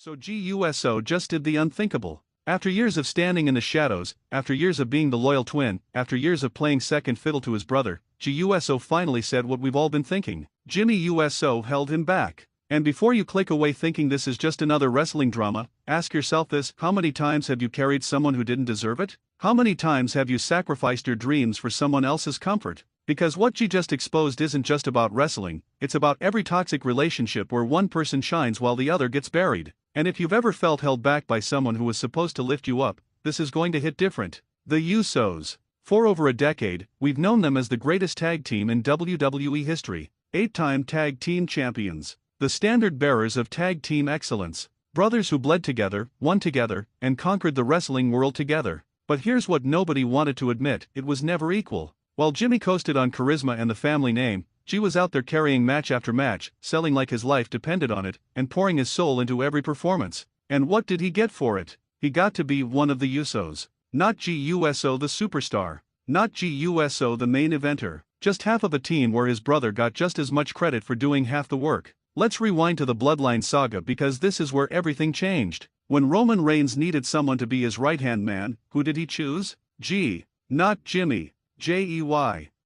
So GUSO just did the unthinkable. After years of standing in the shadows, after years of being the loyal twin, after years of playing second fiddle to his brother, GUSO finally said what we've all been thinking. Jimmy USO held him back. And before you click away thinking this is just another wrestling drama, ask yourself this: how many times have you carried someone who didn't deserve it? How many times have you sacrificed your dreams for someone else's comfort? Because what G just exposed isn't just about wrestling, it's about every toxic relationship where one person shines while the other gets buried. And if you've ever felt held back by someone who was supposed to lift you up, this is going to hit different. The Usos. For over a decade, we've known them as the greatest tag team in WWE history. 8-time tag team champions. The standard bearers of tag team excellence. Brothers who bled together, won together, and conquered the wrestling world together. But here's what nobody wanted to admit: it was never equal. While Jimmy coasted on charisma and the family name, G was out there carrying match after match, selling like his life depended on it, and pouring his soul into every performance. And what did he get for it? He got to be one of the Usos. Not GUSO the superstar. Not GUSO the main eventer. Just half of a team where his brother got just as much credit for doing half the work. Let's rewind to the Bloodline saga because this is where everything changed. When Roman Reigns needed someone to be his right-hand man, who did he choose? G. Not Jimmy. Jey.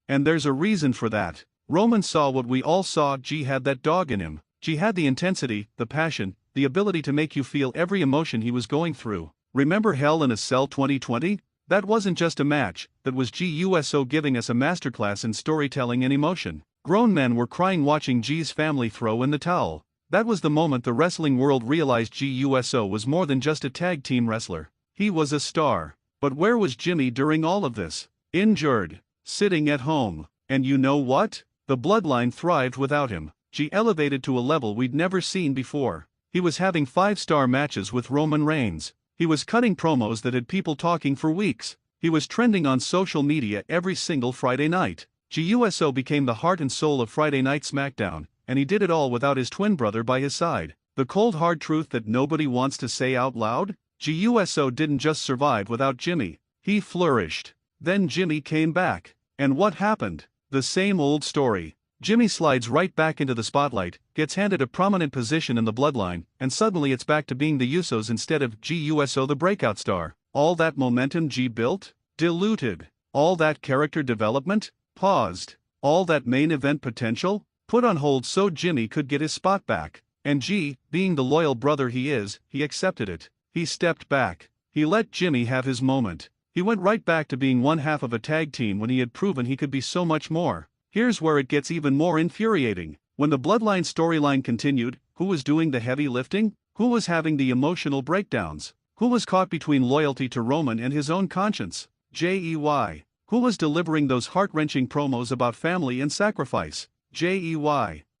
And there's a reason for that. Roman saw what we all saw: G had that dog in him. G had the intensity, the passion, the ability to make you feel every emotion he was going through. Remember Hell in a Cell 2020? That wasn't just a match, that was GUSO giving us a masterclass in storytelling and emotion. Grown men were crying watching G's family throw in the towel. That was the moment the wrestling world realized GUSO was more than just a tag team wrestler. He was a star. But where was Jimmy during all of this? Injured. Sitting at home. And you know what? The Bloodline thrived without him. G elevated to a level we'd never seen before. He was having 5-star matches with Roman Reigns. He was cutting promos that had people talking for weeks. He was trending on social media every single Friday night. GUSO became the heart and soul of Friday Night SmackDown, and he did it all without his twin brother by his side. The cold hard truth that nobody wants to say out loud? GUSO didn't just survive without Jimmy. He flourished. Then Jimmy came back. And what happened? The same old story. Jimmy slides right back into the spotlight, gets handed a prominent position in the Bloodline, and suddenly it's back to being the Usos instead of GUSO the breakout star. All that momentum G built? Diluted. All that character development? Paused. All that main event potential? Put on hold so Jimmy could get his spot back. And G, being the loyal brother he is, he accepted it. He stepped back. He let Jimmy have his moment. He went right back to being one half of a tag team when he had proven he could be so much more. Here's where it gets even more infuriating. When the Bloodline storyline continued, who was doing the heavy lifting? Who was having the emotional breakdowns? Who was caught between loyalty to Roman and his own conscience? Jey. Who was delivering those heart-wrenching promos about family and sacrifice? Jey.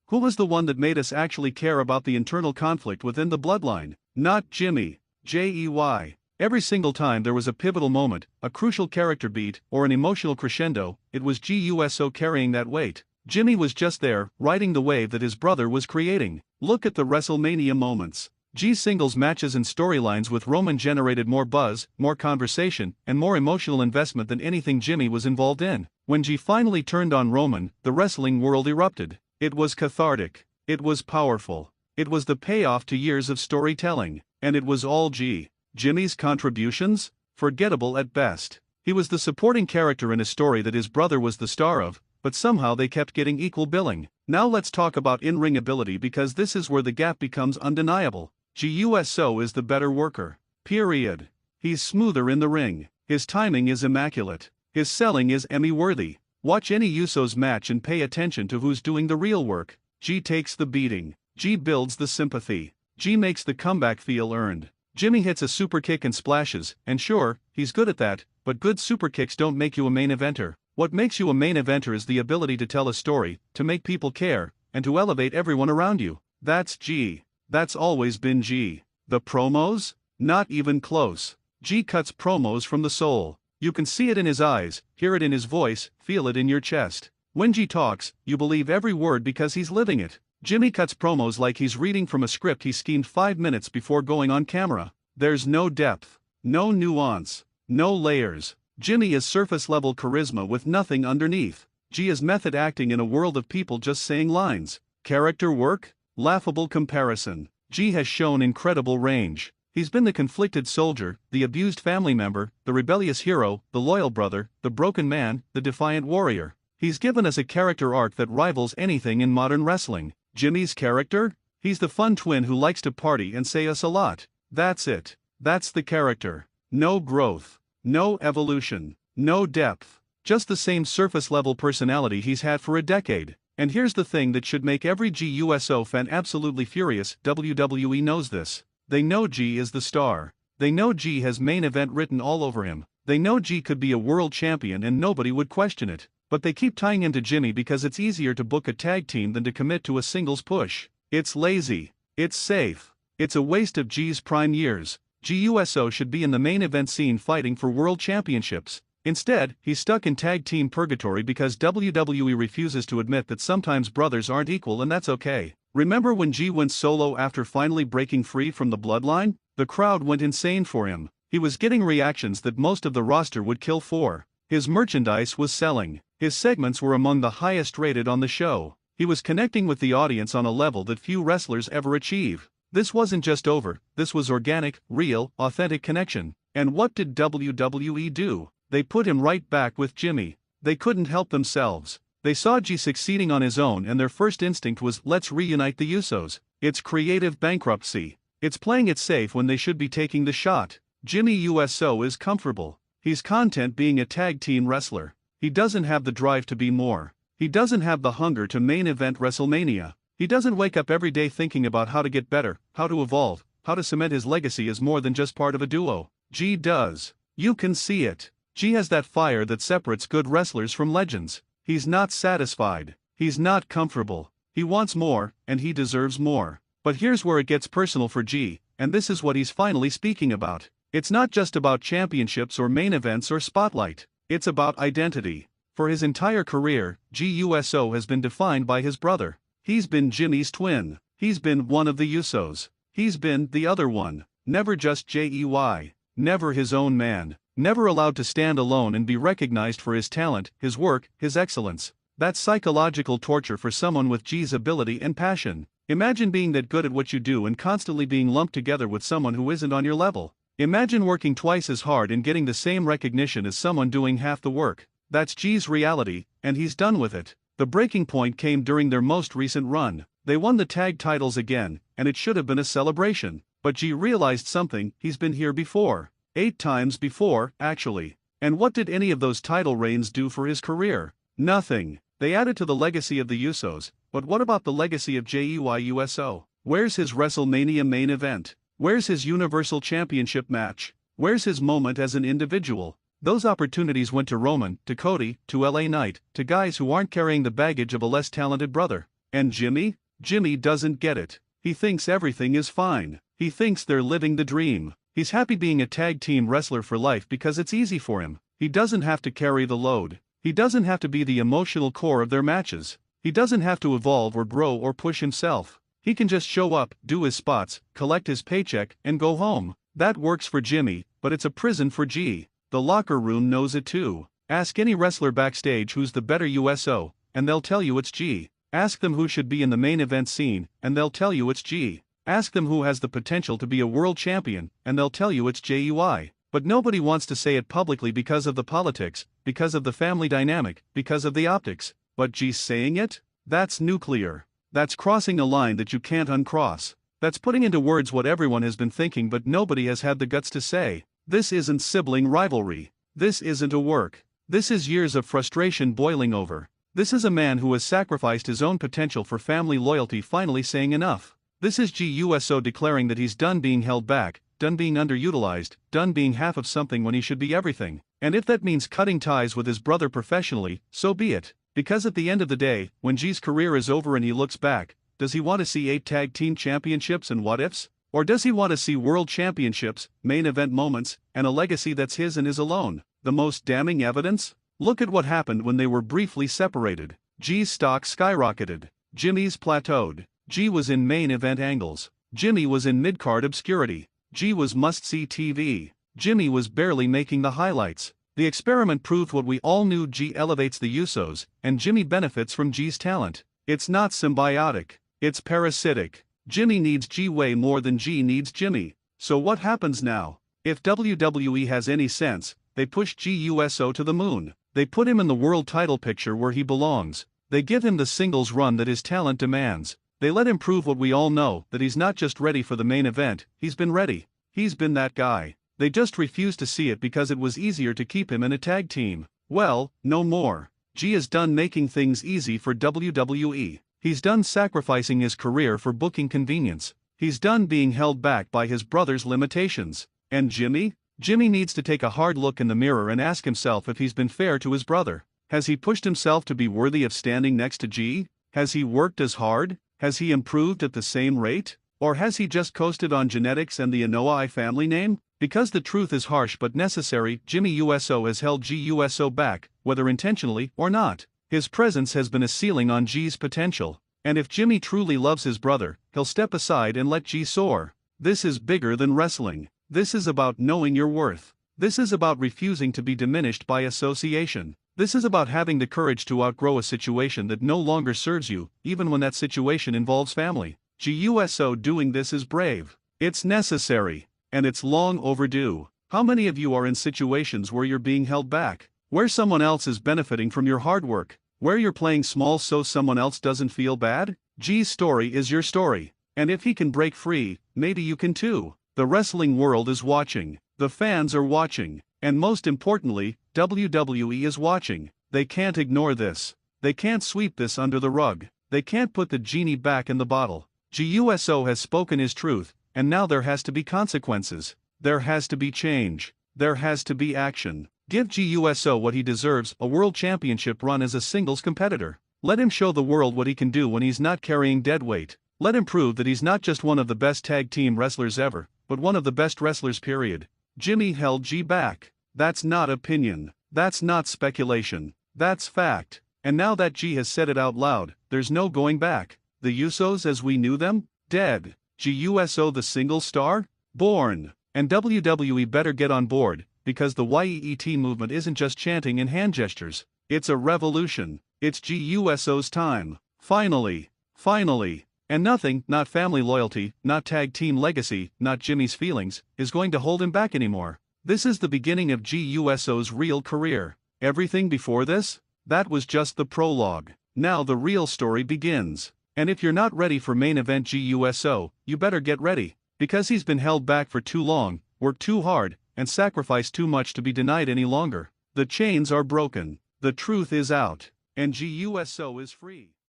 Who was the one that made us actually care about the internal conflict within the Bloodline? Not Jimmy. Jey. Every single time there was a pivotal moment, a crucial character beat, or an emotional crescendo, it was GUSO carrying that weight. Jimmy was just there, riding the wave that his brother was creating. Look at the WrestleMania moments. G's singles matches and storylines with Roman generated more buzz, more conversation, and more emotional investment than anything Jimmy was involved in. When G finally turned on Roman, the wrestling world erupted. It was cathartic. It was powerful. It was the payoff to years of storytelling. And it was all G. Jimmy's contributions? Forgettable at best. He was the supporting character in a story that his brother was the star of, but somehow they kept getting equal billing. Now let's talk about in-ring ability because this is where the gap becomes undeniable. GUSO is the better worker. Period. He's smoother in the ring. His timing is immaculate. His selling is Emmy-worthy. Watch any Usos match and pay attention to who's doing the real work. G takes the beating. G builds the sympathy. G makes the comeback feel earned. Jimmy hits a super kick and splashes, and sure, he's good at that, but good super kicks don't make you a main eventer. What makes you a main eventer is the ability to tell a story, to make people care, and to elevate everyone around you. That's G. That's always been G. The promos? Not even close. G cuts promos from the soul. You can see it in his eyes, hear it in his voice, feel it in your chest. When G talks, you believe every word because he's living it. Jimmy cuts promos like he's reading from a script he schemed 5 minutes before going on camera. There's no depth, no nuance, no layers. Jimmy is surface-level charisma with nothing underneath. G is method acting in a world of people just saying lines. Character work? Laughable comparison. G has shown incredible range. He's been the conflicted soldier, the abused family member, the rebellious hero, the loyal brother, the broken man, the defiant warrior. He's given us a character arc that rivals anything in modern wrestling. Jimmy's character? He's the fun twin who likes to party and say us a lot. That's it. That's the character. No growth. No evolution. No depth. Just the same surface-level personality he's had for a decade. And here's the thing that should make every GUSO fan absolutely furious: WWE knows this. They know G is the star. They know G has main event written all over him. They know G could be a world champion and nobody would question it. But they keep tying him to Jimmy because it's easier to book a tag team than to commit to a singles push. It's lazy. It's safe. It's a waste of G's prime years. GUSO should be in the main event scene fighting for world championships. Instead, he's stuck in tag team purgatory because WWE refuses to admit that sometimes brothers aren't equal, and that's okay. Remember when G went solo after finally breaking free from the bloodline? The crowd went insane for him. He was getting reactions that most of the roster would kill for. His merchandise was selling. His segments were among the highest rated on the show. He was connecting with the audience on a level that few wrestlers ever achieve. This wasn't just over, this was organic, real, authentic connection. And what did WWE do? They put him right back with Jimmy. They couldn't help themselves. They saw G succeeding on his own and their first instinct was, let's reunite the Usos. It's creative bankruptcy. It's playing it safe when they should be taking the shot. Jimmy USO is comfortable. He's content being a tag team wrestler. He doesn't have the drive to be more. He doesn't have the hunger to main event WrestleMania. He doesn't wake up every day thinking about how to get better, how to evolve, how to cement his legacy as more than just part of a duo. G does. You can see it. G has that fire that separates good wrestlers from legends. He's not satisfied. He's not comfortable. He wants more, and he deserves more. But here's where it gets personal for G, and this is what he's finally speaking about. It's not just about championships or main events or spotlight. It's about identity. For his entire career, GUSO has been defined by his brother. He's been Jimmy's twin. He's been one of the Usos. He's been the other one. Never just JEY. Never his own man. Never allowed to stand alone and be recognized for his talent, his work, his excellence. That's psychological torture for someone with G's ability and passion. Imagine being that good at what you do and constantly being lumped together with someone who isn't on your level. Imagine working twice as hard and getting the same recognition as someone doing half the work. That's G's reality, and he's done with it. The breaking point came during their most recent run. They won the tag titles again, and it should have been a celebration. But G realized something: he's been here before. 8 times before, actually. And what did any of those title reigns do for his career? Nothing. They added to the legacy of the Usos, but what about the legacy of JEYUSO? Where's his WrestleMania main event? Where's his Universal Championship match? Where's his moment as an individual? Those opportunities went to Roman, to Cody, to LA Knight, to guys who aren't carrying the baggage of a less talented brother. And Jimmy? Jimmy doesn't get it. He thinks everything is fine. He thinks they're living the dream. He's happy being a tag team wrestler for life because it's easy for him. He doesn't have to carry the load. He doesn't have to be the emotional core of their matches. He doesn't have to evolve or grow or push himself. He can just show up, do his spots, collect his paycheck, and go home. That works for Jimmy, but it's a prison for G. The locker room knows it too. Ask any wrestler backstage who's the better USO, and they'll tell you it's G. Ask them who should be in the main event scene, and they'll tell you it's G. Ask them who has the potential to be a world champion, and they'll tell you it's JEY. But nobody wants to say it publicly because of the politics, because of the family dynamic, because of the optics. But G's saying it? That's nuclear. That's crossing a line that you can't uncross. That's putting into words what everyone has been thinking but nobody has had the guts to say. This isn't sibling rivalry. This isn't a work. This is years of frustration boiling over. This is a man who has sacrificed his own potential for family loyalty finally saying enough. This is GUSO declaring that he's done being held back, done being underutilized, done being half of something when he should be everything. And if that means cutting ties with his brother professionally, so be it. Because at the end of the day, when G's career is over and he looks back, does he want to see 8 tag team championships and what-ifs? Or does he want to see world championships, main event moments, and a legacy that's his and his alone? The most damning evidence? Look at what happened when they were briefly separated. G's stock skyrocketed. Jimmy's plateaued. G was in main event angles. Jimmy was in mid-card obscurity. G was must-see TV. Jimmy was barely making the highlights. The experiment proved what we all knew: G elevates the Usos, and Jimmy benefits from G's talent. It's not symbiotic. It's parasitic. Jimmy needs G way more than G needs Jimmy. So what happens now? If WWE has any sense, they push GUSO to the moon. They put him in the world title picture where he belongs. They give him the singles run that his talent demands. They let him prove what we all know, that he's not just ready for the main event, he's been ready. He's been that guy. They just refuse to see it because it was easier to keep him in a tag team. Well, no more. G is done making things easy for WWE. He's done sacrificing his career for booking convenience. He's done being held back by his brother's limitations. And Jimmy? Jimmy needs to take a hard look in the mirror and ask himself if he's been fair to his brother. Has he pushed himself to be worthy of standing next to G? Has he worked as hard? Has he improved at the same rate? Or has he just coasted on genetics and the Anoa'i family name? Because the truth is harsh but necessary, Jimmy USO has held G USO back, whether intentionally or not. His presence has been a ceiling on G's potential. And if Jimmy truly loves his brother, he'll step aside and let G soar. This is bigger than wrestling. This is about knowing your worth. This is about refusing to be diminished by association. This is about having the courage to outgrow a situation that no longer serves you, even when that situation involves family. GUSO doing this is brave. It's necessary. And it's long overdue. How many of you are in situations where you're being held back? Where someone else is benefiting from your hard work? Where you're playing small so someone else doesn't feel bad? G's story is your story. And if he can break free, maybe you can too. The wrestling world is watching. The fans are watching. And most importantly, WWE is watching. They can't ignore this. They can't sweep this under the rug. They can't put the genie back in the bottle. GUSO has spoken his truth, and now there has to be consequences. There has to be change. There has to be action. Give GUSO what he deserves, a world championship run as a singles competitor. Let him show the world what he can do when he's not carrying dead weight. Let him prove that he's not just one of the best tag team wrestlers ever, but one of the best wrestlers period. Jimmy held G back. That's not opinion. That's not speculation. That's fact. And now that G has said it out loud, there's no going back. The Usos as we knew them? Dead. GUSO the single star? Born. And WWE better get on board, because the YEET movement isn't just chanting and hand gestures. It's a revolution. It's GUSO's time. Finally. Finally. And nothing, not family loyalty, not tag team legacy, not Jimmy's feelings, is going to hold him back anymore. This is the beginning of GUSO's real career. Everything before this? That was just the prologue. Now the real story begins. And if you're not ready for main event GUSO, you better get ready. Because he's been held back for too long, worked too hard, and sacrificed too much to be denied any longer. The chains are broken. The truth is out. And GUSO is free.